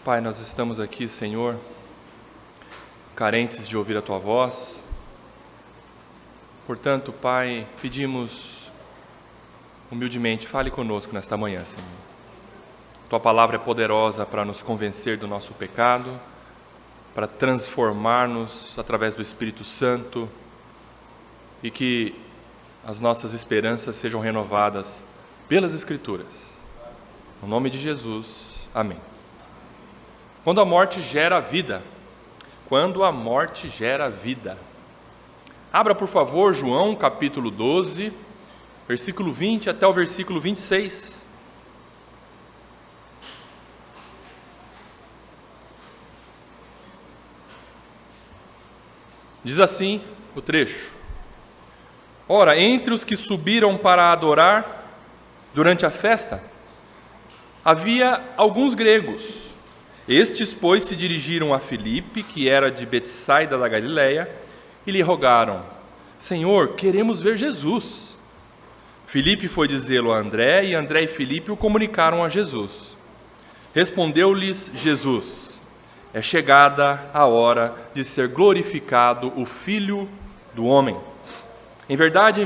Pai, nós estamos aqui, Senhor, carentes de ouvir a Tua voz. Portanto, Pai, pedimos humildemente, fale conosco nesta manhã, Senhor. Tua palavra é poderosa para nos convencer do nosso pecado, para transformar-nos através do Espírito Santo e que as nossas esperanças sejam renovadas pelas Escrituras. No nome de Jesus, amém. Quando a morte gera vida. Quando a morte gera vida. Abra, por favor, João, capítulo 12, versículo 20 até o versículo 26. Diz assim o trecho: Ora, entre os que subiram para adorar durante a festa, havia alguns gregos. Estes, pois, se dirigiram a Filipe, que era de Betsaida da Galileia, e lhe rogaram: Senhor, queremos ver Jesus. Filipe foi dizê-lo a André, e André e Filipe o comunicaram a Jesus. Respondeu-lhes Jesus: É chegada a hora de ser glorificado o Filho do Homem. Em verdade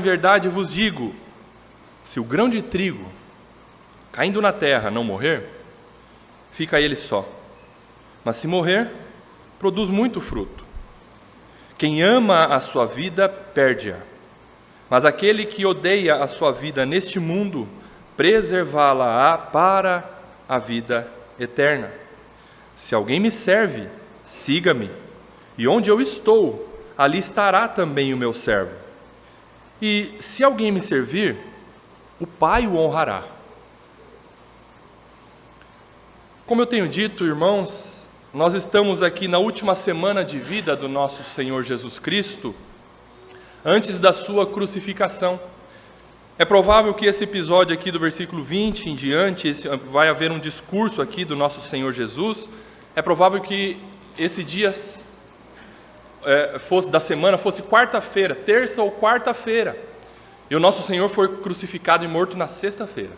vos digo, se o grão de trigo, caindo na terra, não morrer, fica ele só. Mas se morrer, produz muito fruto. Quem ama a sua vida, perde-a. Mas aquele que odeia a sua vida neste mundo, preservá-la-á para a vida eterna. Se alguém me serve, siga-me. E onde eu estou, ali estará também o meu servo. E se alguém me servir, o Pai o honrará. Como eu tenho dito, irmãos, nós estamos aqui na última semana de vida do nosso Senhor Jesus Cristo, antes da sua crucificação. É provável que esse episódio aqui do versículo 20 em diante, vai haver um discurso aqui do nosso Senhor Jesus. É provável que esse dia da semana fosse quarta-feira, terça ou quarta-feira. E o nosso Senhor foi crucificado e morto na sexta-feira.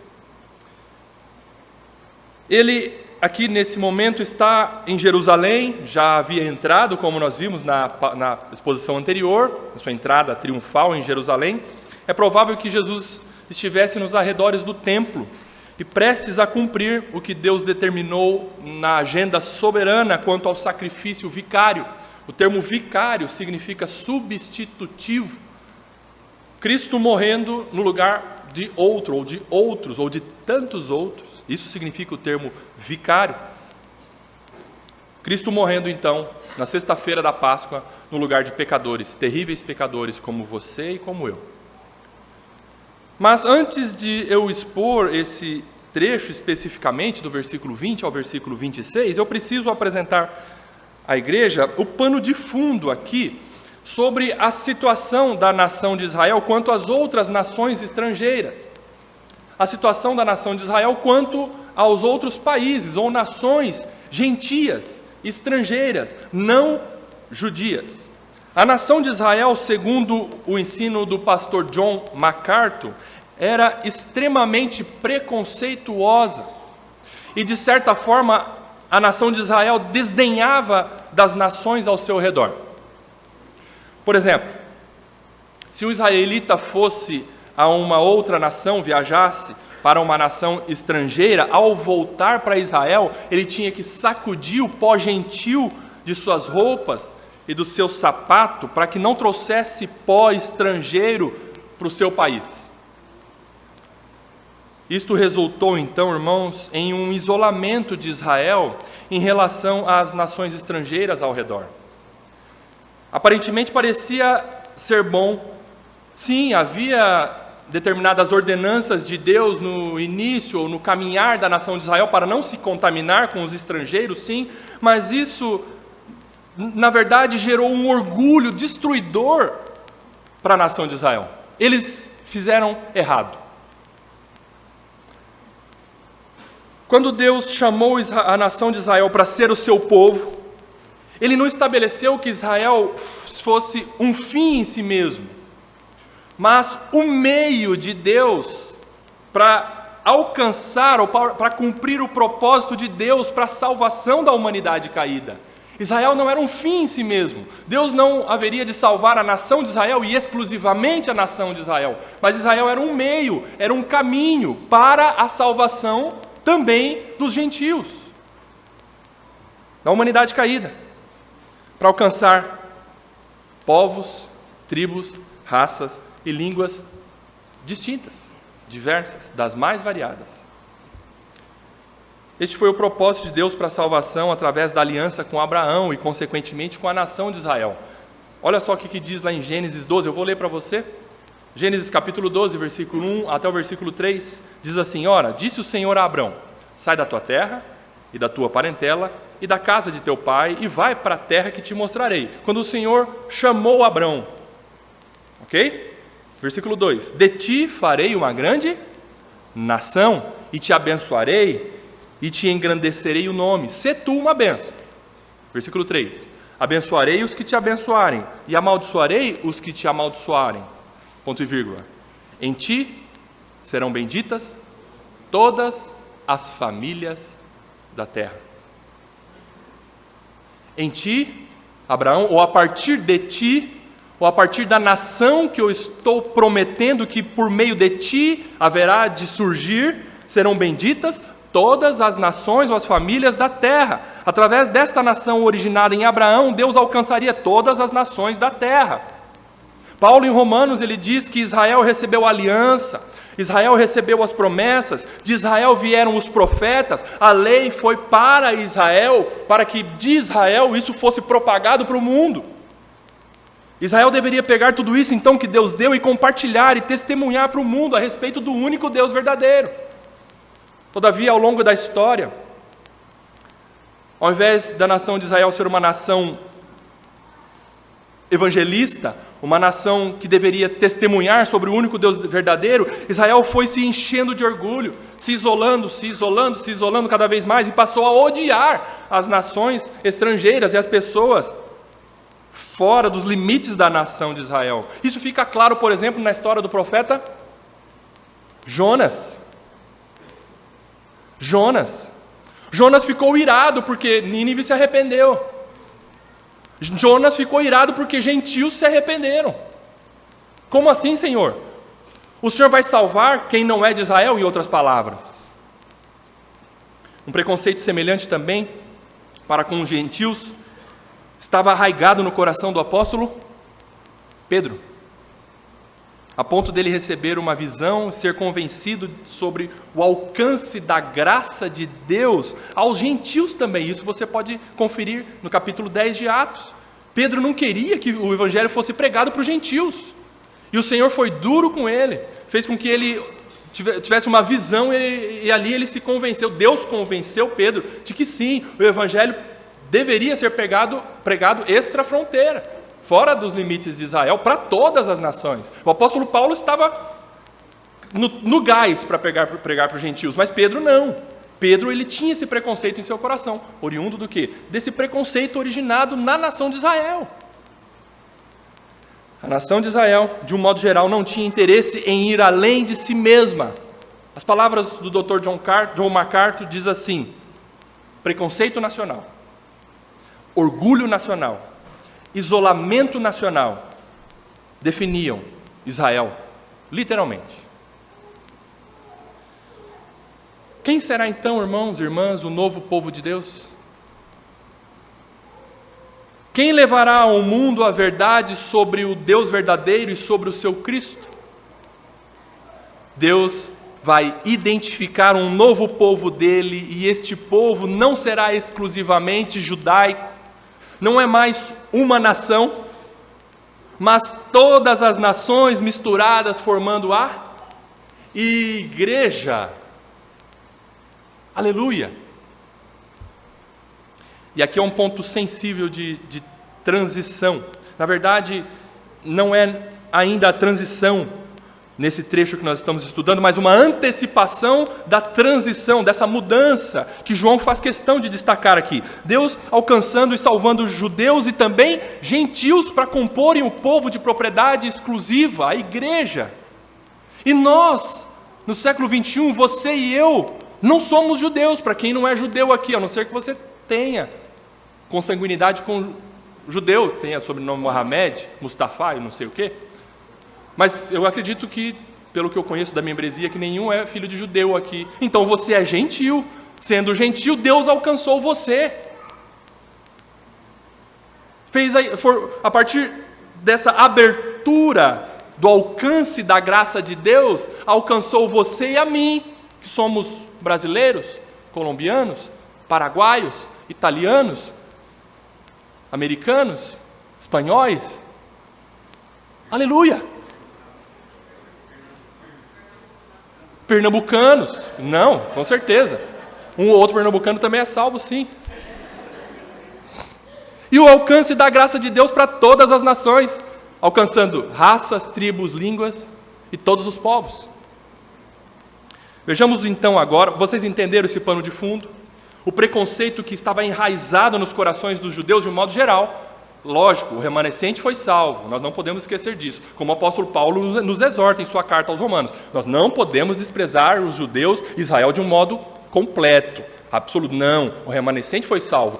Ele, aqui nesse momento, está em Jerusalém, já havia entrado, como nós vimos na exposição anterior, na sua entrada triunfal em Jerusalém. É provável que Jesus estivesse nos arredores do templo e prestes a cumprir o que Deus determinou na agenda soberana quanto ao sacrifício vicário. O termo vicário significa substitutivo. Cristo morrendo no lugar de outro, ou de outros, ou de tantos outros. Isso significa o termo vicário. Cristo morrendo, então, na sexta-feira da Páscoa, no lugar de pecadores, terríveis pecadores como você e como eu. Mas antes de eu expor esse trecho especificamente, do versículo 20 ao versículo 26, eu preciso apresentar à igreja o pano de fundo aqui sobre a situação da nação de Israel quanto às outras nações estrangeiras. A situação da nação de Israel quanto aos outros países ou nações gentias, estrangeiras, não judias. A nação de Israel, segundo o ensino do pastor John MacArthur, era extremamente preconceituosa. E, de certa forma, a nação de Israel desdenhava das nações ao seu redor. Por exemplo, se um israelita fosse a uma outra nação, viajasse para uma nação estrangeira, ao voltar para Israel, ele tinha que sacudir o pó gentil de suas roupas e do seu sapato, para que não trouxesse pó estrangeiro para o seu país. Isto resultou, então, irmãos, em um isolamento de Israel em relação às nações estrangeiras ao redor. Aparentemente parecia ser bom. Sim, havia determinadas ordenanças de Deus no início ou no caminhar da nação de Israel para não se contaminar com os estrangeiros, sim, mas isso, na verdade, gerou um orgulho destruidor para a nação de Israel. Eles fizeram errado. Quando Deus chamou a nação de Israel para ser o seu povo, Ele não estabeleceu que Israel fosse um fim em si mesmo, mas o meio de Deus para alcançar ou para cumprir o propósito de Deus para a salvação da humanidade caída. Israel não era um fim em si mesmo. Deus não haveria de salvar a nação de Israel e exclusivamente a nação de Israel. Mas Israel era um meio, era um caminho para a salvação também dos gentios, da humanidade caída, para alcançar povos, tribos, raças e línguas distintas, diversas, das mais variadas. Este foi o propósito de Deus para a salvação através da aliança com Abraão e, consequentemente, com a nação de Israel. Olha só o que diz lá em Gênesis 12, eu vou ler para você. Gênesis capítulo 12, versículo 1 até o versículo 3, diz assim: Ora, disse o Senhor a Abrão, sai da tua terra e da tua parentela e da casa de teu pai e vai para a terra que te mostrarei. Quando o Senhor chamou Abrão, ok? Versículo 2, de ti farei uma grande nação e te abençoarei e te engrandecerei o nome, sê tu uma bênção. Versículo 3, abençoarei os que te abençoarem e amaldiçoarei os que te amaldiçoarem. Ponto e vírgula. Em ti serão benditas todas as famílias da terra. Em ti, Abraão, ou a partir de ti, ou a partir da nação que eu estou prometendo que por meio de ti haverá de surgir, serão benditas todas as nações ou as famílias da terra. Através desta nação originada em Abraão, Deus alcançaria todas as nações da terra. Paulo em Romanos, ele diz que Israel recebeu a aliança, Israel recebeu as promessas, de Israel vieram os profetas, a lei foi para Israel, para que de Israel isso fosse propagado para o mundo. Israel deveria pegar tudo isso então que Deus deu e compartilhar e testemunhar para o mundo a respeito do único Deus verdadeiro. Todavia, ao longo da história, ao invés da nação de Israel ser uma nação evangelista, uma nação que deveria testemunhar sobre o único Deus verdadeiro, Israel foi se enchendo de orgulho, se isolando cada vez mais e passou a odiar as nações estrangeiras e as pessoas fora dos limites da nação de Israel. Isso fica claro, por exemplo, na história do profeta Jonas. Jonas ficou irado porque Nínive se arrependeu. Jonas ficou irado porque gentios se arrependeram. Como assim, Senhor? O Senhor vai salvar quem não é de Israel, em outras palavras. Um preconceito semelhante também para com os gentios estava arraigado no coração do apóstolo Pedro, a ponto dele receber uma visão e ser convencido sobre o alcance da graça de Deus aos gentios também. Isso você pode conferir no capítulo 10 de Atos. Pedro não queria que o evangelho fosse pregado para os gentios. E o Senhor foi duro com ele, fez com que ele tivesse uma visão e ali ele se convenceu. Deus convenceu Pedro de que sim, o evangelho deveria ser pregado extra-fronteira, fora dos limites de Israel, para todas as nações. O apóstolo Paulo estava no gás para pregar para os gentios, mas Pedro não. Pedro, ele tinha esse preconceito em seu coração, oriundo do quê? Desse preconceito originado na nação de Israel. A nação de Israel, de um modo geral, não tinha interesse em ir além de si mesma. As palavras do Dr. John MacArthur diz assim: preconceito nacional, orgulho nacional, isolamento nacional definiam Israel, literalmente. Quem será então, irmãos e irmãs, o novo povo de Deus? Quem levará ao mundo a verdade sobre o Deus verdadeiro e sobre o seu Cristo? Deus vai identificar um novo povo dele, e este povo não será exclusivamente judaico, não é mais uma nação, mas todas as nações misturadas formando a igreja. Aleluia! E aqui é um ponto sensível de transição. Na verdade, não é ainda a transição nesse trecho que nós estamos estudando, mas uma antecipação da transição, dessa mudança que João faz questão de destacar aqui. Deus alcançando e salvando judeus e também gentios para comporem o povo de propriedade exclusiva, a igreja. E nós, No século 21, você e eu não somos judeus, para quem não é judeu aqui, a não ser que você tenha consanguinidade com judeu, tenha sobrenome Mohamed, Mustafa e não sei o quê. Mas eu acredito que, pelo que eu conheço da membresia, que nenhum é filho de judeu aqui. Então você é gentil. Sendo gentil, Deus alcançou você. A partir dessa abertura do alcance da graça de Deus, alcançou você e a mim, que somos brasileiros, colombianos, paraguaios, italianos, americanos, espanhóis. Aleluia! Pernambucanos, não, com certeza. Um ou outro pernambucano também é salvo, sim. E o alcance da graça de Deus para todas as nações, alcançando raças, tribos, línguas e todos os povos. Vejamos então agora, vocês entenderam esse pano de fundo? O preconceito que estava enraizado nos corações dos judeus de um modo geral. Lógico, o remanescente foi salvo, nós não podemos esquecer disso. Como o apóstolo Paulo nos exorta em sua carta aos Romanos. Nós não podemos desprezar os judeus, Israel, de um modo completo, absoluto. Não, o remanescente foi salvo.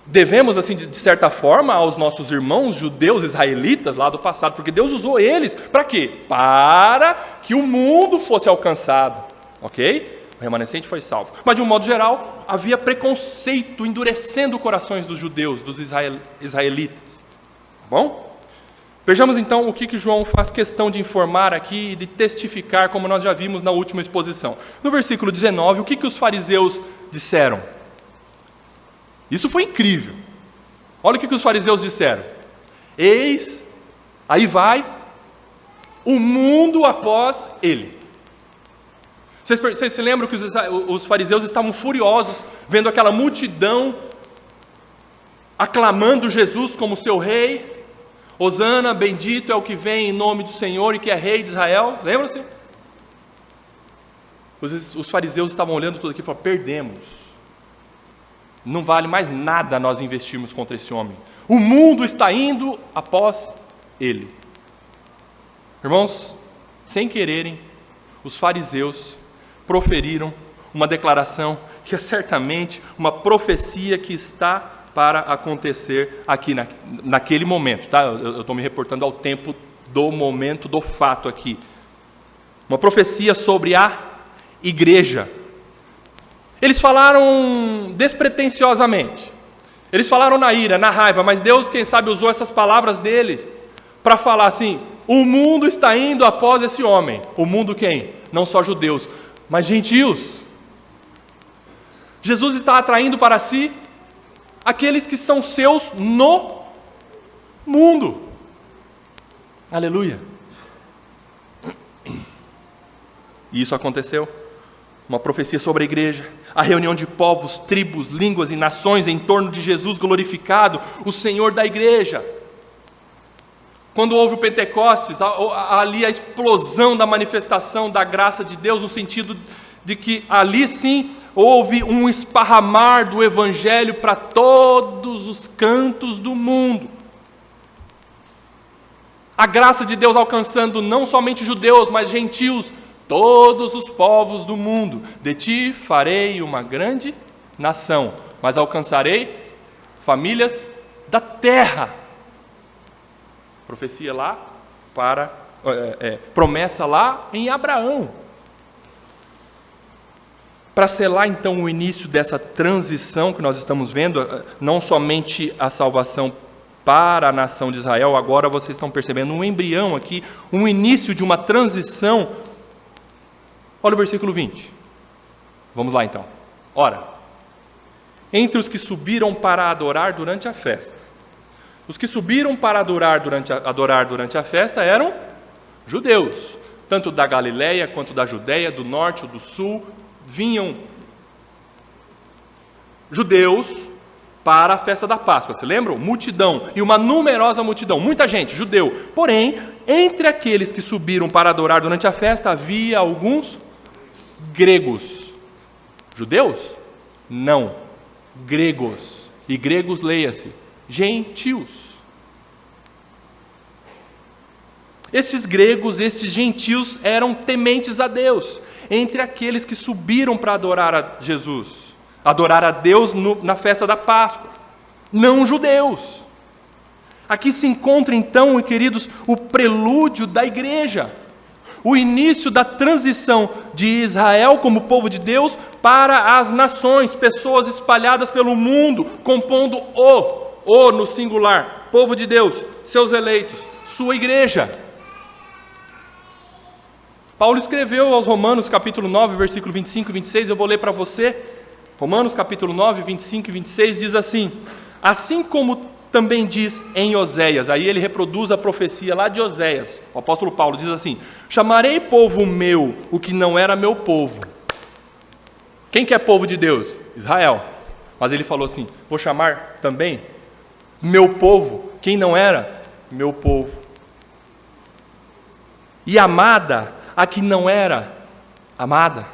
Devemos, assim, de certa forma, aos nossos irmãos judeus israelitas lá do passado, porque Deus usou eles para quê? Para que o mundo fosse alcançado, ok? O remanescente foi salvo. Mas, de um modo geral, havia preconceito endurecendo os corações dos judeus, dos israelitas. Tá bom? Vejamos então o que João faz questão de informar aqui e de testificar, como nós já vimos na última exposição. No versículo 19, o que os fariseus disseram? Isso foi incrível. Olha o que os fariseus disseram. Eis, aí vai, o mundo após ele. Vocês se lembram que os fariseus estavam furiosos, vendo aquela multidão aclamando Jesus como seu rei. Hosana, bendito é o que vem em nome do Senhor e que é rei de Israel. Lembram-se? Os fariseus estavam olhando tudo aqui e falaram, perdemos. Não vale mais nada nós investirmos contra esse homem. O mundo está indo após ele. Irmãos, sem quererem, os fariseus proferiram uma declaração que é certamente uma profecia que está para acontecer aqui naquele momento. Tá? Eu estou me reportando ao tempo do momento do fato aqui. Uma profecia sobre a igreja. Eles falaram despretensiosamente. Eles falaram na ira, na raiva, mas Deus, quem sabe, usou essas palavras deles para falar assim, o mundo está indo após esse homem. O mundo quem? Não só judeus, mas gentios. Jesus está atraindo para si aqueles que são seus no mundo. Aleluia. E isso aconteceu. Uma profecia sobre a igreja, a reunião de povos, tribos, línguas e nações em torno de Jesus glorificado, o Senhor da igreja. Quando houve o Pentecostes, ali a explosão da manifestação da graça de Deus, no sentido de que ali sim houve um esparramar do Evangelho para todos os cantos do mundo. A graça de Deus alcançando não somente judeus, mas gentios, todos os povos do mundo. De ti farei uma grande nação, mas alcançarei famílias da terra. Profecia lá para promessa lá em Abraão. Para selar então o início dessa transição que nós estamos vendo, não somente a salvação para a nação de Israel, agora vocês estão percebendo um embrião aqui, um início de uma transição. Olha o versículo 20. Vamos lá então. Ora, entre os que subiram para adorar durante a festa. Os que subiram para adorar durante a festa eram judeus, tanto da Galileia quanto da Judéia, do norte ou do sul, vinham judeus para a festa da Páscoa, se lembram? Multidão, e uma numerosa multidão, muita gente, judeu. Porém, entre aqueles que subiram para adorar durante a festa, havia alguns gregos. Judeus? Não. Gregos. E gregos, leia-se, gentios. Estes gregos, estes gentios eram tementes a Deus, entre aqueles que subiram para adorar a Jesus, adorar a Deus na festa da Páscoa, não judeus. Aqui se encontra então, queridos, o prelúdio da igreja, o início da transição de Israel como povo de Deus para as nações, pessoas espalhadas pelo mundo, compondo o no singular, povo de Deus, seus eleitos, sua igreja. Paulo escreveu aos Romanos, capítulo 9, versículo 25 e 26, eu vou ler para você. Romanos, capítulo 9, 25 e 26, diz assim: assim como também diz em Oséias, aí ele reproduz a profecia lá de Oséias, o apóstolo Paulo diz assim: chamarei povo meu o que não era meu povo. Quem que é povo de Deus? Israel. Mas ele falou assim: vou chamar também meu povo, quem não era meu povo. E amada, a que não era amada.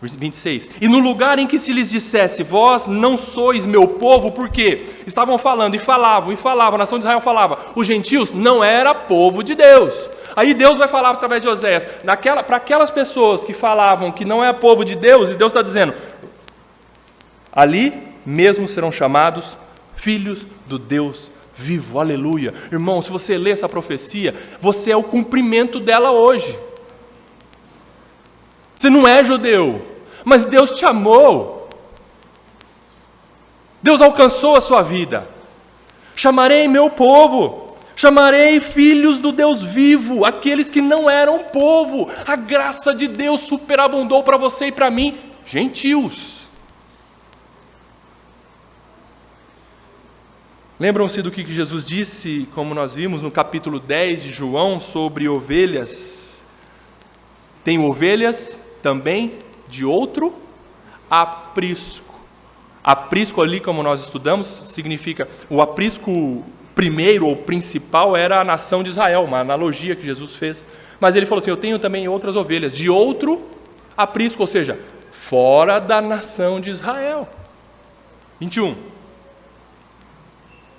26. E no lugar em que se lhes dissesse, vós não sois meu povo, porque estavam falando e falavam, a nação de Israel falava, os gentios não era povo de Deus. Aí Deus vai falar através de Oséias, para aquelas pessoas que falavam que não é povo de Deus, e Deus está dizendo, ali mesmo serão chamados filhos do Deus vivo, aleluia. Irmão, se você lê essa profecia, você é o cumprimento dela hoje. Você não é judeu, mas Deus te amou. Deus alcançou a sua vida. Chamarei meu povo, chamarei filhos do Deus vivo, aqueles que não eram povo. A graça de Deus superabundou para você e para mim, gentios. Lembram-se do que Jesus disse, como nós vimos no capítulo 10 de João, sobre ovelhas? Tem ovelhas também de outro aprisco. Aprisco ali, como nós estudamos, significa, o aprisco primeiro ou principal era a nação de Israel, uma analogia que Jesus fez. Mas ele falou assim, eu tenho também outras ovelhas de outro aprisco, ou seja, fora da nação de Israel. 21.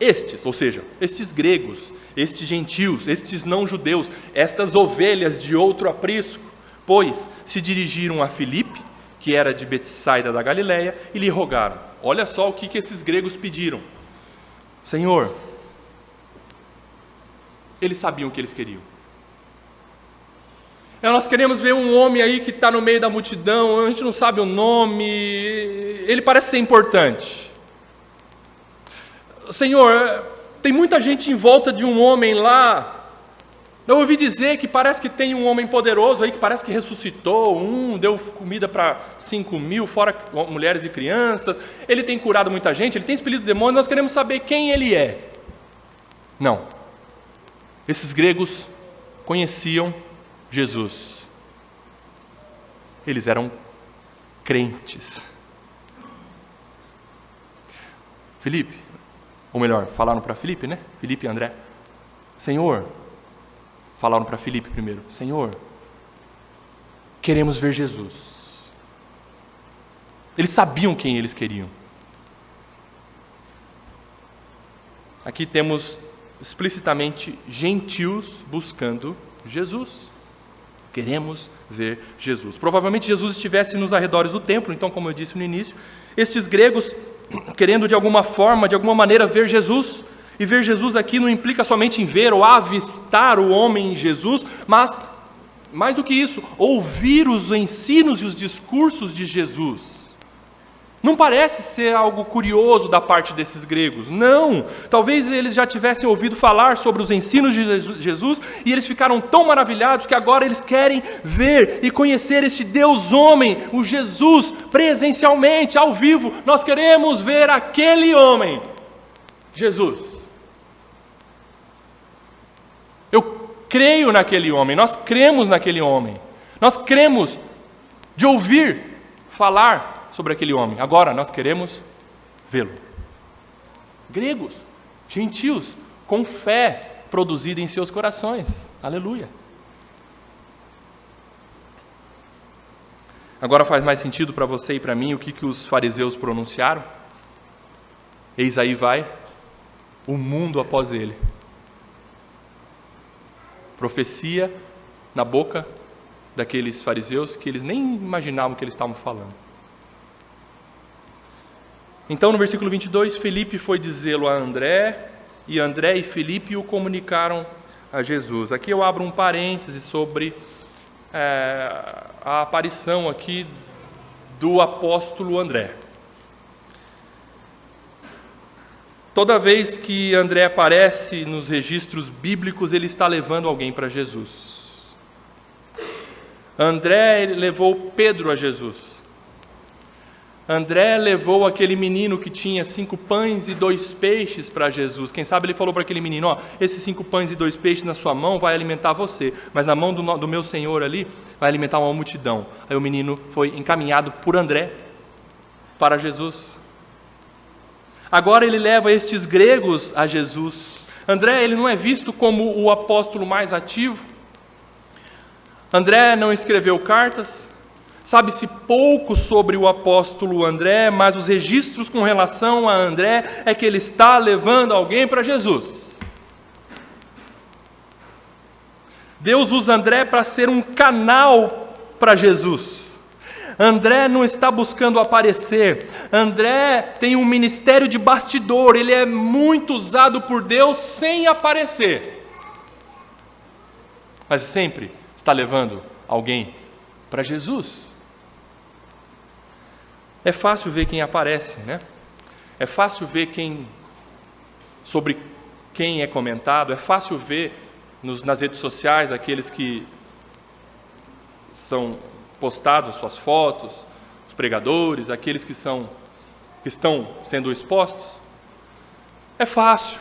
Estes, ou seja, estes gregos, estes gentios, estes não-judeus, estas ovelhas de outro aprisco, pois se dirigiram a Filipe, que era de Betsaida da Galileia, e lhe rogaram. Olha só o que esses gregos pediram. Senhor, eles sabiam o que eles queriam. Nós queremos ver um homem aí que está no meio da multidão, a gente não sabe o nome, ele parece ser importante. Senhor, tem muita gente em volta de um homem lá. Eu ouvi dizer que parece que tem um homem poderoso aí, que parece que ressuscitou, deu comida para 5.000, fora mulheres e crianças. Ele tem curado muita gente, ele tem expelido demônios, nós queremos saber quem ele é. Não. Esses gregos conheciam Jesus. Eles eram crentes. Filipe, ou melhor, falaram para Filipe, né? Filipe e André. Senhor, falaram para Filipe primeiro. Senhor, queremos ver Jesus. Eles sabiam quem eles queriam. Aqui temos explicitamente gentios buscando Jesus. Queremos ver Jesus. Provavelmente Jesus estivesse nos arredores do templo, então, como eu disse no início, estes gregos querendo de alguma forma, de alguma maneira ver Jesus, e ver Jesus aqui não implica somente em ver ou avistar o homem em Jesus, mas, mais do que isso, ouvir os ensinos e os discursos de Jesus. Não parece ser algo curioso da parte desses gregos, não. Talvez eles já tivessem ouvido falar sobre os ensinos de Jesus e eles ficaram tão maravilhados que agora eles querem ver e conhecer esse Deus homem, o Jesus, presencialmente, ao vivo. Nós queremos ver aquele homem, Jesus. Eu creio naquele homem, nós cremos naquele homem, nós cremos de ouvir falar sobre aquele homem. Agora nós queremos vê-lo. Gregos, gentios, com fé produzida em seus corações. Aleluia. Agora faz mais sentido para você e para mim o que os fariseus pronunciaram? Eis aí vai o mundo após ele. Profecia na boca daqueles fariseus que eles nem imaginavam o que eles estavam falando. Então, no versículo 22, Felipe foi dizê-lo a André, e André e Felipe o comunicaram a Jesus. Aqui eu abro um parêntese sobre a aparição aqui do apóstolo André. Toda vez que André aparece nos registros bíblicos, ele está levando alguém para Jesus. André levou Pedro a Jesus. André levou aquele menino que tinha 5 pães e 2 peixes para Jesus. Quem sabe ele falou para aquele menino, esses 5 pães e 2 peixes na sua mão vai alimentar você, mas na mão do meu Senhor ali vai alimentar uma multidão. Aí o menino foi encaminhado por André para Jesus. Agora ele leva estes gregos a Jesus. André, ele não é visto como o apóstolo mais ativo. André não escreveu cartas. Sabe-se pouco sobre o apóstolo André, mas os registros com relação a André é que ele está levando alguém para Jesus. Deus usa André para ser um canal para Jesus. André não está buscando aparecer. André tem um ministério de bastidor. Ele é muito usado por Deus sem aparecer. Mas sempre está levando alguém para Jesus. É fácil ver quem aparece, né? É fácil ver sobre quem é comentado. É fácil ver nas redes sociais aqueles que são postados suas fotos, os pregadores, aqueles que estão sendo expostos. É fácil.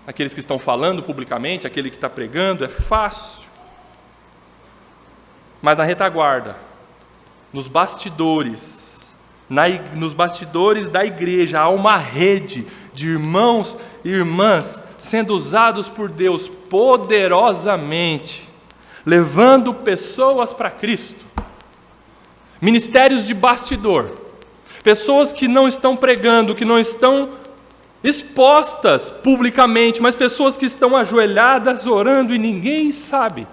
Aqueles que estão falando publicamente, aquele que está pregando, é fácil. Mas na retaguarda, nos bastidores da igreja, há uma rede de irmãos e irmãs sendo usados por Deus poderosamente, levando pessoas para Cristo. Ministérios de bastidor, pessoas que não estão pregando, que não estão expostas publicamente, mas pessoas que estão ajoelhadas orando e ninguém sabe.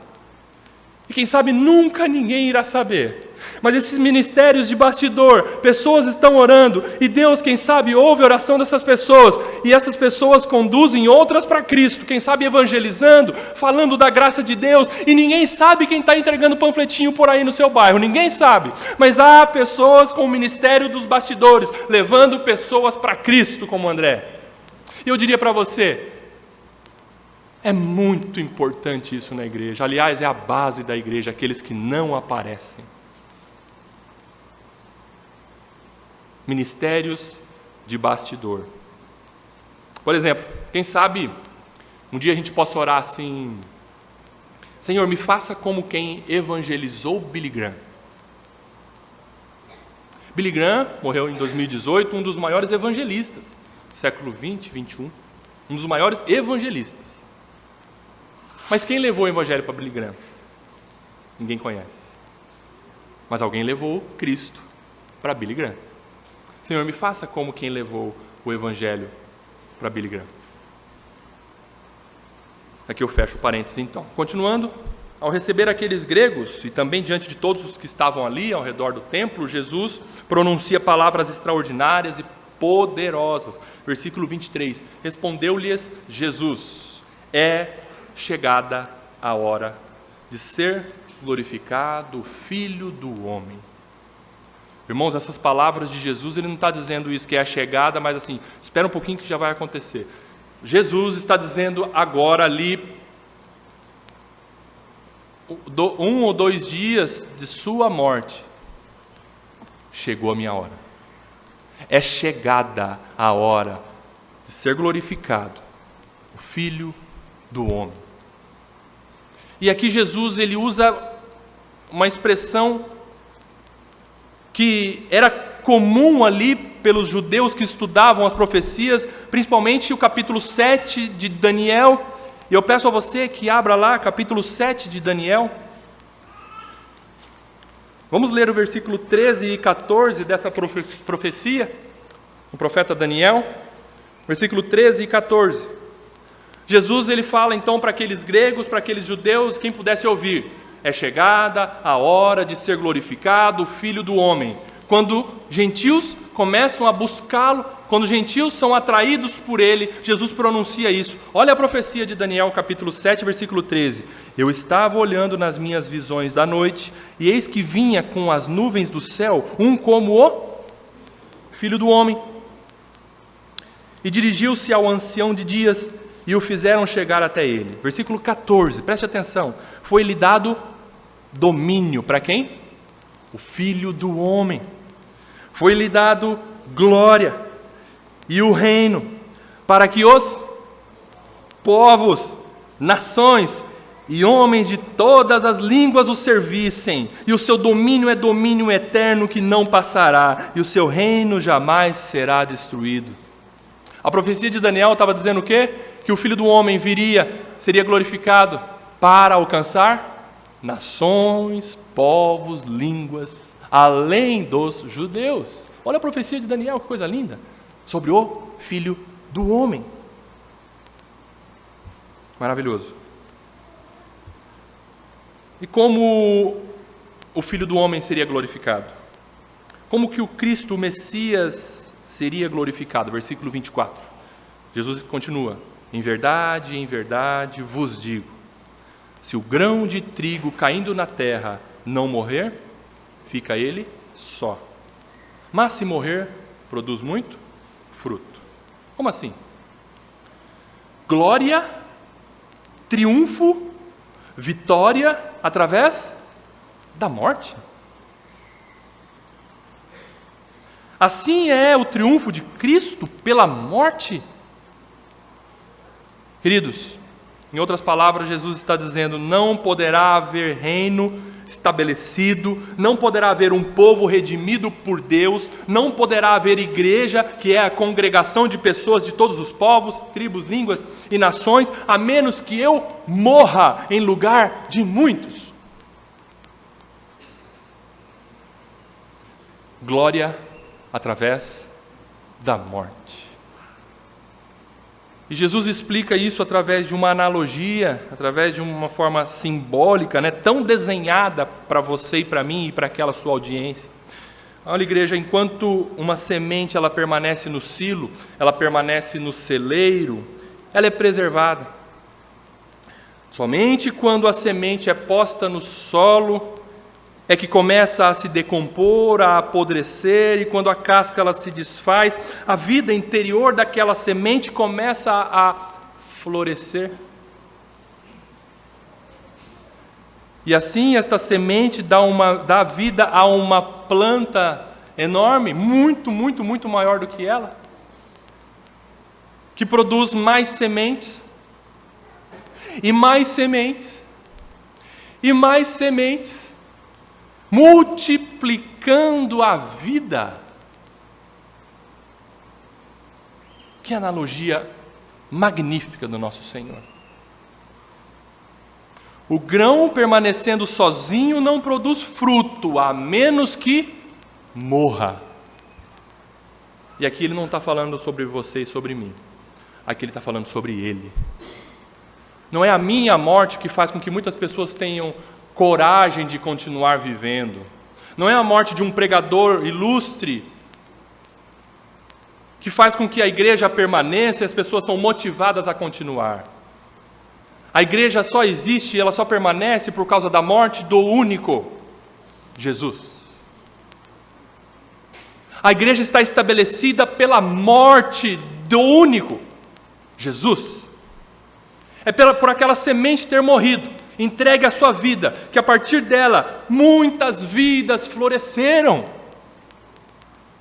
E quem sabe nunca ninguém irá saber. Mas esses ministérios de bastidor, pessoas estão orando e Deus, quem sabe, ouve a oração dessas pessoas e essas pessoas conduzem outras para Cristo, quem sabe evangelizando, falando da graça de Deus, e ninguém sabe quem está entregando panfletinho por aí no seu bairro, ninguém sabe. Mas há pessoas com o ministério dos bastidores, levando pessoas para Cristo, como André. E eu diria para você, é muito importante isso na igreja. Aliás, é a base da igreja, aqueles que não aparecem. Ministérios de bastidor. Por exemplo, quem sabe um dia a gente possa orar assim: Senhor, me faça como quem evangelizou Billy Graham. Billy Graham morreu em 2018, um dos maiores evangelistas do século 20, 21, um dos maiores evangelistas. Mas quem levou o evangelho para Billy Graham? Ninguém conhece. Mas alguém levou Cristo para Billy Graham. Senhor, me faça como quem levou o evangelho para Billy Graham. Aqui eu fecho o parênteses então. Continuando, ao receber aqueles gregos, e também diante de todos os que estavam ali ao redor do templo, Jesus pronuncia palavras extraordinárias e poderosas. Versículo 23, respondeu-lhes Jesus: é chegada a hora de ser glorificado o Filho do Homem. Irmãos, essas palavras de Jesus, ele não está dizendo isso que é a chegada, mas assim, espera um pouquinho que já vai acontecer. Jesus está dizendo agora ali, 1 ou 2 dias de sua morte, chegou a minha hora. É chegada a hora de ser glorificado o Filho do Homem. E aqui Jesus, ele usa uma expressão que era comum ali pelos judeus que estudavam as profecias, principalmente o capítulo 7 de Daniel. E eu peço a você que abra lá, capítulo 7 de Daniel. Vamos ler o versículo 13 e 14 dessa profecia, o profeta Daniel, versículo 13 e 14. Jesus ele fala então para aqueles gregos, para aqueles judeus, quem pudesse ouvir: é chegada a hora de ser glorificado o Filho do Homem. Quando gentios começam a buscá-lo, quando gentios são atraídos por ele, Jesus pronuncia isso. Olha a profecia de Daniel, capítulo 7, versículo 13. Eu estava olhando nas minhas visões da noite, e eis que vinha com as nuvens do céu, um como o Filho do Homem. E dirigiu-se ao ancião de dias, e o fizeram chegar até ele. Versículo 14, preste atenção. Foi-lhe dado domínio, para quem? O Filho do Homem. Foi-lhe dado glória e o reino, para que os povos, nações e homens de todas as línguas o servissem. E o seu domínio é domínio eterno que não passará, e o seu reino jamais será destruído. A profecia de Daniel estava dizendo o quê? Que o Filho do Homem viria, seria glorificado para alcançar nações, povos, línguas, além dos judeus. Olha a profecia de Daniel, que coisa linda, sobre o Filho do Homem. Maravilhoso. E como o Filho do Homem seria glorificado? Como que o Cristo, o Messias, seria glorificado? Versículo 24. Jesus continua: em verdade vos digo, se o grão de trigo caindo na terra não morrer, fica ele só. Mas se morrer, produz muito fruto. Como assim? Glória, triunfo, vitória através da morte. Assim é o triunfo de Cristo pela morte. Queridos, em outras palavras, Jesus está dizendo: não poderá haver reino estabelecido, não poderá haver um povo redimido por Deus, não poderá haver igreja, que é a congregação de pessoas de todos os povos, tribos, línguas e nações, a menos que eu morra em lugar de muitos. Glória através da morte. E Jesus explica isso através de uma analogia, através de uma forma simbólica, tão desenhada para você e para mim e para aquela sua audiência. Olha, igreja, enquanto uma semente ela permanece no silo, ela permanece no celeiro, ela é preservada. Somente quando a semente é posta no solo, é que começa a se decompor, a apodrecer, e quando a casca ela se desfaz, a vida interior daquela semente começa a florescer. E assim esta semente dá vida a uma planta enorme, muito maior do que ela, que produz mais sementes, e mais sementes, e mais sementes, multiplicando a vida. Que analogia magnífica do nosso Senhor. O grão permanecendo sozinho não produz fruto, a menos que morra. E aqui ele não está falando sobre você e sobre mim. Aqui ele está falando sobre ele. Não é a minha morte que faz com que muitas pessoas tenham coragem de continuar vivendo. Não é a morte de um pregador ilustre que faz com que a igreja permaneça e as pessoas são motivadas a continuar. A igreja só existe e ela só permanece por causa da morte do único Jesus. A igreja está estabelecida pela morte do único Jesus. É por aquela semente ter morrido, entregue a sua vida, que a partir dela muitas vidas floresceram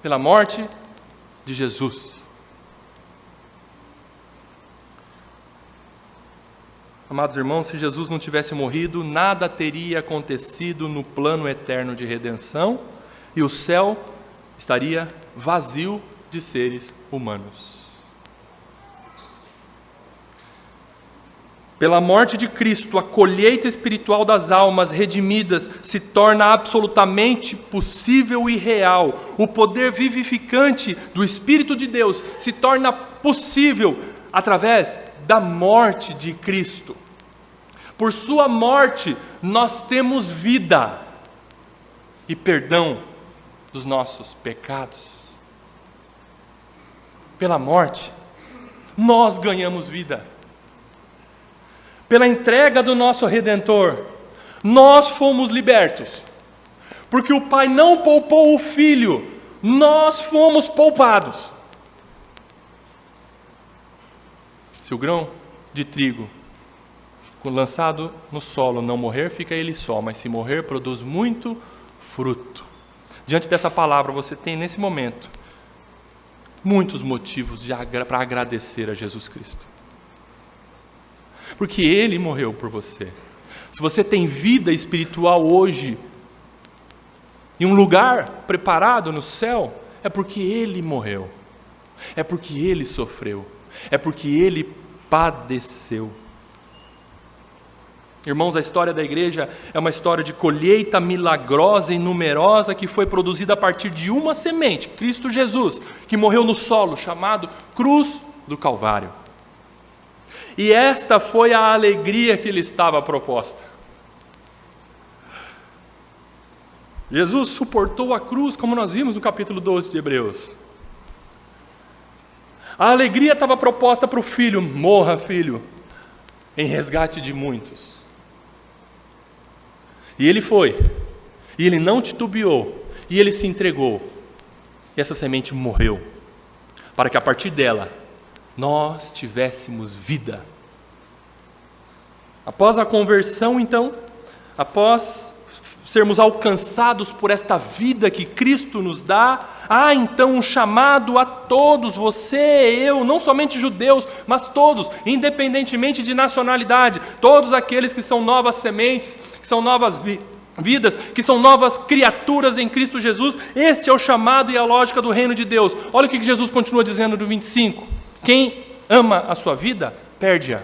pela morte de Jesus. Amados irmãos, se Jesus não tivesse morrido, nada teria acontecido no plano eterno de redenção e o céu estaria vazio de seres humanos. Pela morte de Cristo, a colheita espiritual das almas redimidas se torna absolutamente possível e real. O poder vivificante do Espírito de Deus se torna possível através da morte de Cristo. Por sua morte, nós temos vida e perdão dos nossos pecados. Pela morte, nós ganhamos vida. Pela entrega do nosso Redentor, nós fomos libertos. Porque o Pai não poupou o Filho, nós fomos poupados. Se o grão de trigo lançado no solo não morrer, fica ele só, mas se morrer, produz muito fruto. Diante dessa palavra, você tem nesse momento muitos motivos para agradecer a Jesus Cristo. Porque Ele morreu por você. Se você tem vida espiritual hoje, em um lugar preparado no céu, é porque Ele morreu. É porque Ele sofreu. É porque Ele padeceu. Irmãos, a história da igreja é uma história de colheita milagrosa e numerosa que foi produzida a partir de uma semente, Cristo Jesus, que morreu no solo, chamado Cruz do Calvário. E esta foi a alegria que lhe estava proposta. Jesus suportou a cruz, como nós vimos no capítulo 12 de Hebreus. A alegria estava proposta para o filho: morra, filho, em resgate de muitos. E ele foi, e ele não titubeou, e ele se entregou, e essa semente morreu, para que a partir dela, nós tivéssemos vida. Após a conversão, então, após sermos alcançados por esta vida que Cristo nos dá, há então um chamado a todos, você, eu, não somente judeus, mas todos, independentemente de nacionalidade, todos aqueles que são novas sementes, que são novas vidas, que são novas criaturas em Cristo Jesus. Este é o chamado e a lógica do reino de Deus. Olha o que Jesus continua dizendo no 25: quem ama a sua vida, perde-a.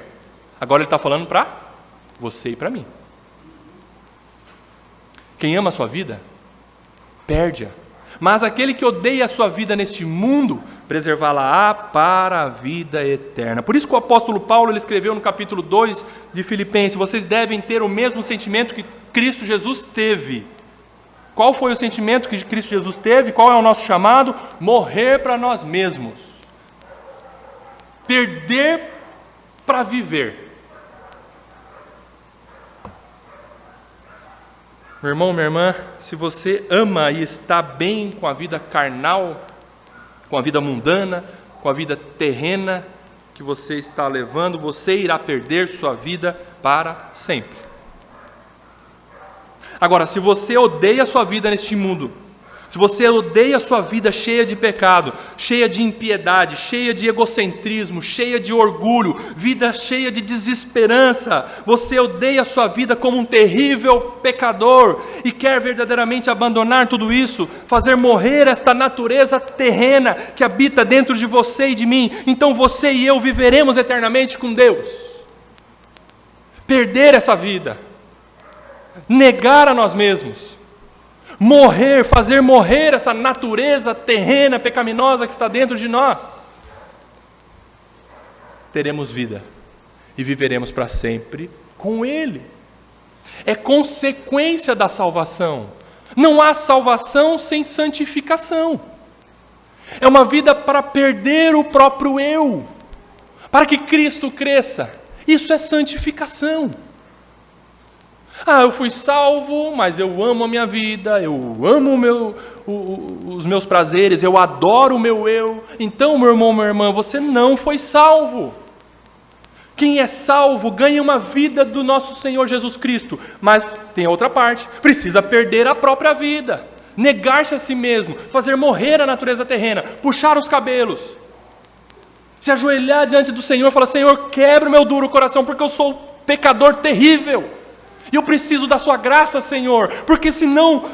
Agora ele está falando para você e para mim. Quem ama a sua vida, perde-a. Mas aquele que odeia a sua vida neste mundo, preservá-la-á para a vida eterna. Por isso que o apóstolo Paulo ele escreveu no capítulo 2 de Filipenses: vocês devem ter o mesmo sentimento que Cristo Jesus teve. Qual foi o sentimento que Cristo Jesus teve? Qual é o nosso chamado? Morrer para nós mesmos. Perder para viver. Meu irmão, minha irmã, se você ama e está bem com a vida carnal, com a vida mundana, com a vida terrena que você está levando, você irá perder sua vida para sempre. Agora, se você odeia a sua vida neste mundo, se você odeia a sua vida cheia de pecado, cheia de impiedade, cheia de egocentrismo, cheia de orgulho, vida cheia de desesperança, você odeia a sua vida como um terrível pecador e quer verdadeiramente abandonar tudo isso, fazer morrer esta natureza terrena que habita dentro de você e de mim, então você e eu viveremos eternamente com Deus. Perder essa vida, negar a nós mesmos, morrer, fazer morrer essa natureza terrena, pecaminosa que está dentro de nós, teremos vida e viveremos para sempre com Ele. É consequência da salvação. Não há salvação sem santificação. É uma vida para perder o próprio eu, para que Cristo cresça. Isso é santificação. Eu fui salvo, mas eu amo a minha vida, eu amo os meus prazeres, eu adoro o meu eu. Então, meu irmão, minha irmã, você não foi salvo. Quem é salvo ganha uma vida do nosso Senhor Jesus Cristo. Mas tem outra parte, precisa perder a própria vida, negar-se a si mesmo, fazer morrer a natureza terrena, puxar os cabelos, se ajoelhar diante do Senhor e falar: Senhor, quebra o meu duro coração, porque eu sou pecador terrível. E eu preciso da sua graça, Senhor, porque senão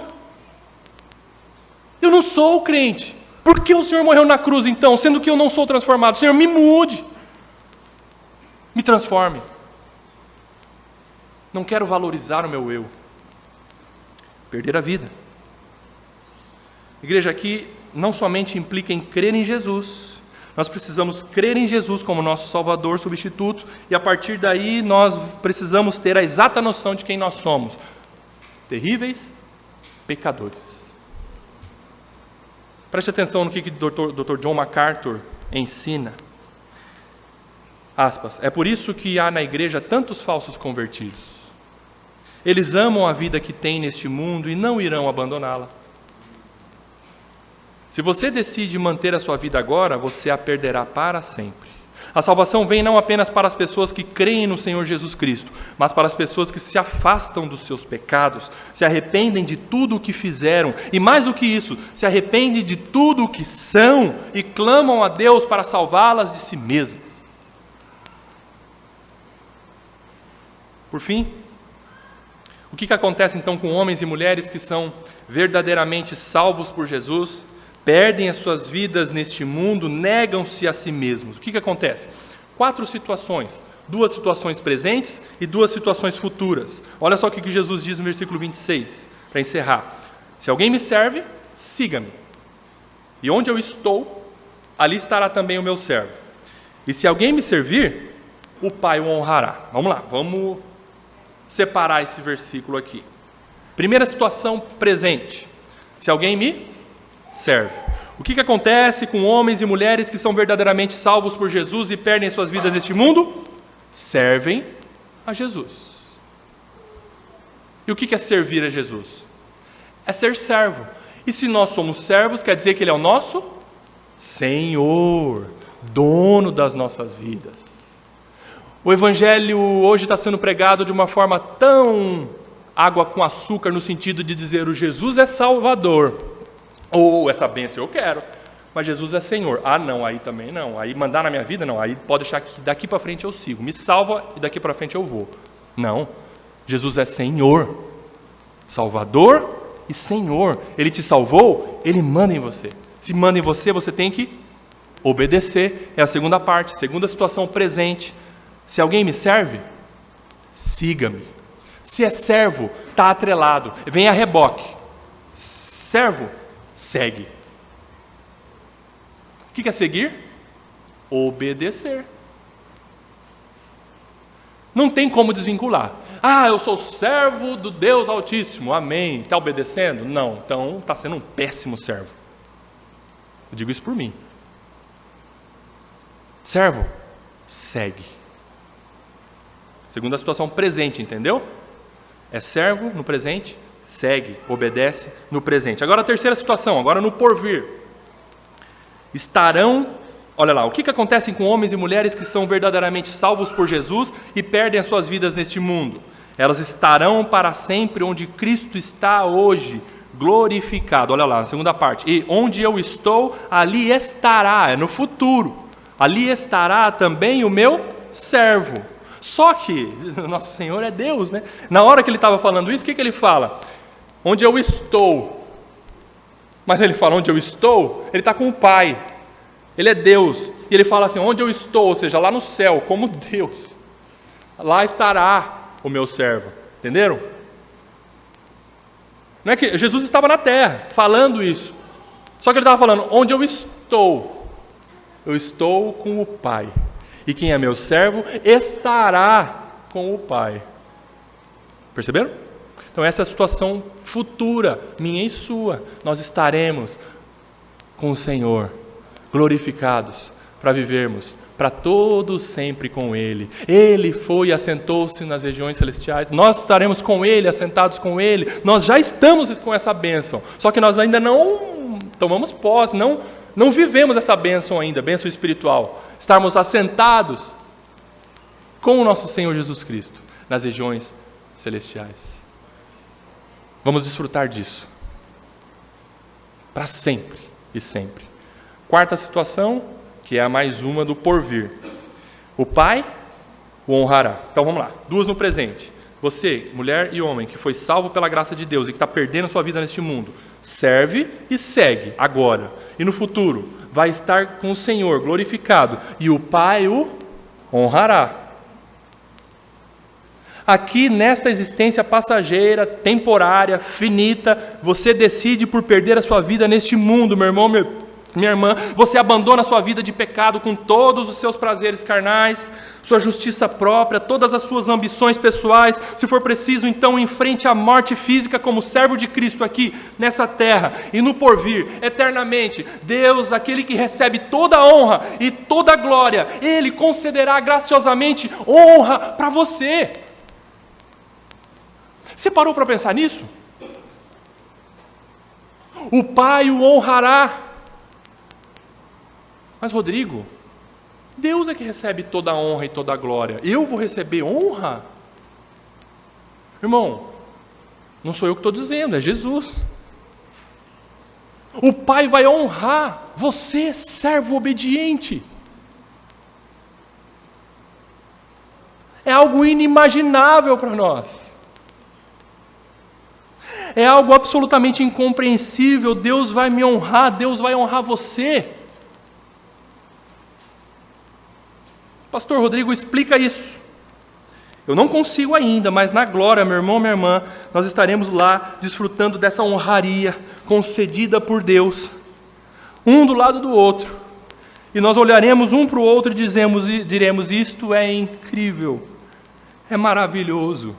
eu não sou crente. Por que o Senhor morreu na cruz então, sendo que eu não sou transformado? Senhor, me mude, me transforme. Não quero valorizar o meu eu, perder a vida. Igreja, aqui não somente implica em crer em Jesus, Nós precisamos crer em Jesus como nosso Salvador, substituto, e a partir daí nós precisamos ter a exata noção de quem nós somos. Terríveis pecadores. Preste atenção no que o Dr. John MacArthur ensina. Aspas, é por isso que há na igreja tantos falsos convertidos. Eles amam a vida que têm neste mundo e não irão abandoná-la. Se você decide manter a sua vida agora, você a perderá para sempre. A salvação vem não apenas para as pessoas que creem no Senhor Jesus Cristo, mas para as pessoas que se afastam dos seus pecados, se arrependem de tudo o que fizeram, e mais do que isso, se arrependem de tudo o que são e clamam a Deus para salvá-las de si mesmas. Por fim, o que acontece então com homens e mulheres que são verdadeiramente salvos por Jesus, perdem as suas vidas neste mundo, negam-se a si mesmos? O que acontece? 4 situações, 2 situações presentes e 2 situações futuras. Olha só o que Jesus diz no versículo 26, para encerrar. Se alguém me serve, siga-me. E onde eu estou, ali estará também o meu servo. E se alguém me servir, o Pai o honrará. Vamos lá, vamos separar esse versículo aqui. Primeira situação presente. Se alguém me serve. O que acontece com homens e mulheres que são verdadeiramente salvos por Jesus e perdem suas vidas neste mundo? Servem a Jesus. E o que é servir a Jesus? É ser servo. E se nós somos servos, quer dizer que Ele é o nosso Senhor, dono das nossas vidas. O Evangelho hoje está sendo pregado de uma forma tão água com açúcar, no sentido de dizer o Jesus é Salvador. Ou essa bênção eu quero, mas Jesus é Senhor. Ah não, aí também não. Aí mandar na minha vida não. Aí pode deixar que daqui para frente eu sigo. Me salva e daqui para frente eu vou. Não, Jesus é Senhor, Salvador e Senhor. Ele te salvou, Ele manda em você. Se manda em você, você tem que obedecer. É a segunda parte, segunda situação presente. Se alguém me serve, siga-me. Se é servo, está atrelado, vem a reboque. Servo, segue. O que é seguir? Obedecer. Não tem como desvincular. Ah, eu sou servo do Deus Altíssimo, amém. Está obedecendo? Não, então está sendo um péssimo servo. Eu digo isso por mim. Servo, segue. Segunda situação presente, entendeu? É servo no presente, segue, obedece no presente. Agora a terceira situação, agora no porvir. Estarão, olha lá, o que acontece com homens e mulheres que são verdadeiramente salvos por Jesus e perdem as suas vidas neste mundo? Elas estarão para sempre onde Cristo está hoje, glorificado. Olha lá, a segunda parte. E onde eu estou, ali estará, é no futuro. Ali estará também o meu servo. Só que, nosso Senhor é Deus, né? Na hora que ele estava falando isso, o que ele fala? Onde eu estou. Mas ele fala, onde eu estou, ele está com o Pai. Ele é Deus. E ele fala assim, onde eu estou, ou seja, lá no céu, como Deus. Lá estará o meu servo. Entenderam? Não é que Jesus estava na terra, falando isso. Só que ele estava falando, onde eu estou com o Pai. E quem é meu servo estará com o Pai. Perceberam? Então essa é a situação futura, minha e sua. Nós estaremos com o Senhor, glorificados, para vivermos para todos sempre com Ele. Ele foi e assentou-se nas regiões celestiais. Nós estaremos com Ele, assentados com Ele. Nós já estamos com essa bênção. Só que nós ainda não tomamos posse, não vivemos essa bênção ainda, bênção espiritual. Estarmos assentados com o nosso Senhor Jesus Cristo nas regiões celestiais. Vamos desfrutar disso para sempre e sempre. Quarta situação, que é a mais uma do porvir. O Pai o honrará. Então vamos lá, 2 no presente. Você, mulher e homem, que foi salvo pela graça de Deus e que está perdendo a sua vida neste mundo, serve e segue agora. E no futuro, vai estar com o Senhor glorificado e o Pai o honrará. Aqui, nesta existência passageira, temporária, finita, você decide por perder a sua vida neste mundo, meu irmão, Minha irmã, você abandona a sua vida de pecado com todos os seus prazeres carnais, sua justiça própria, todas as suas ambições pessoais. Se for preciso, então enfrente a morte física como servo de Cristo aqui, nessa terra, e no porvir, eternamente. Deus, aquele que recebe toda a honra e toda a glória, Ele concederá graciosamente honra para você. Você parou para pensar nisso? O Pai o honrará. Mas Rodrigo, Deus é que recebe toda a honra e toda a glória. Eu vou receber honra? Irmão, não sou eu que estou dizendo, é Jesus. O Pai vai honrar você, servo obediente. É algo inimaginável para nós. É algo absolutamente incompreensível. Deus vai me honrar, Deus vai honrar você. Pastor Rodrigo, explica isso. Eu não consigo ainda, mas na glória, meu irmão, minha irmã, nós estaremos lá desfrutando dessa honraria concedida por Deus, um do lado do outro, e nós olharemos um para o outro e diremos, isto é incrível, é maravilhoso.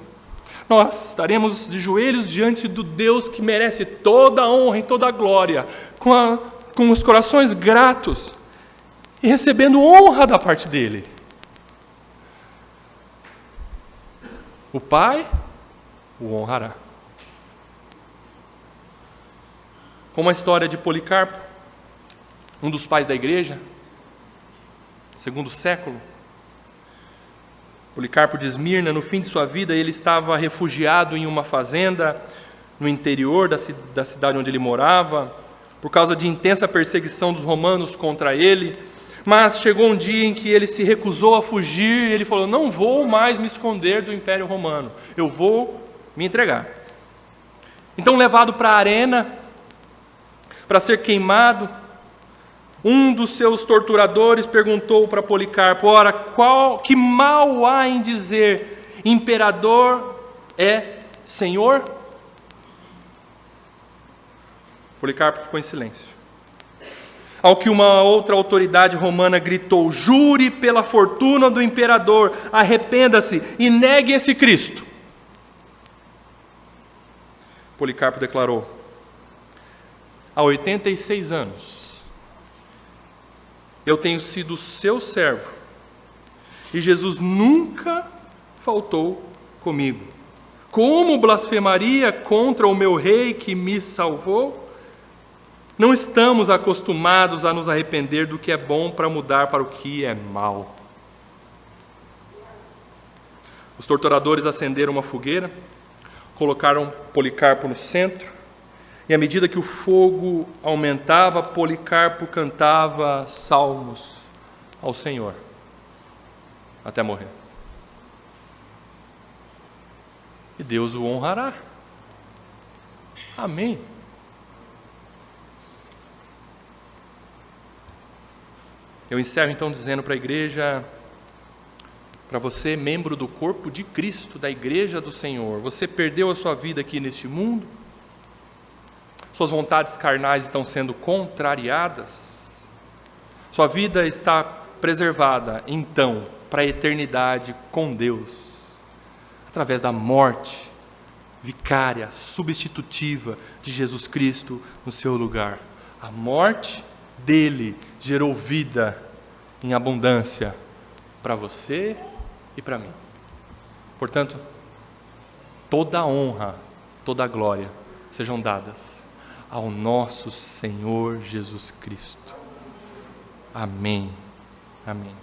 Nós estaremos de joelhos diante do Deus que merece toda a honra e toda a glória, com os corações gratos, e recebendo honra da parte dEle. O Pai o honrará. Como a história de Policarpo, um dos pais da igreja, segundo século. Policarpo de Esmirna, no fim de sua vida, ele estava refugiado em uma fazenda no interior da cidade onde ele morava, por causa de intensa perseguição dos romanos contra ele. Mas chegou um dia em que ele se recusou a fugir e ele falou, não vou mais me esconder do Império Romano, eu vou me entregar. Então, levado para a arena, para ser queimado, um dos seus torturadores perguntou para Policarpo, ora, que mal há em dizer, imperador é Senhor? Policarpo ficou em silêncio. Ao que uma outra autoridade romana gritou, jure pela fortuna do imperador, arrependa-se e negue esse Cristo. Policarpo declarou, há 86 anos, eu tenho sido seu servo, e Jesus nunca faltou comigo. Como blasfemaria contra o meu rei que me salvou? Não estamos acostumados a nos arrepender do que é bom para mudar para o que é mal. Os torturadores acenderam uma fogueira, colocaram Policarpo no centro, e à medida que o fogo aumentava, Policarpo cantava salmos ao Senhor, até morrer. E Deus o honrará. Amém. Eu encerro então dizendo para a igreja, para você, membro do corpo de Cristo, da igreja do Senhor, você perdeu a sua vida aqui neste mundo? Suas vontades carnais estão sendo contrariadas? Sua vida está preservada, então, para a eternidade com Deus, através da morte vicária, substitutiva de Jesus Cristo no seu lugar. A morte dele gerou vida em abundância para você e para mim. Portanto, toda a honra, toda a glória sejam dadas ao nosso Senhor Jesus Cristo. Amém. Amém.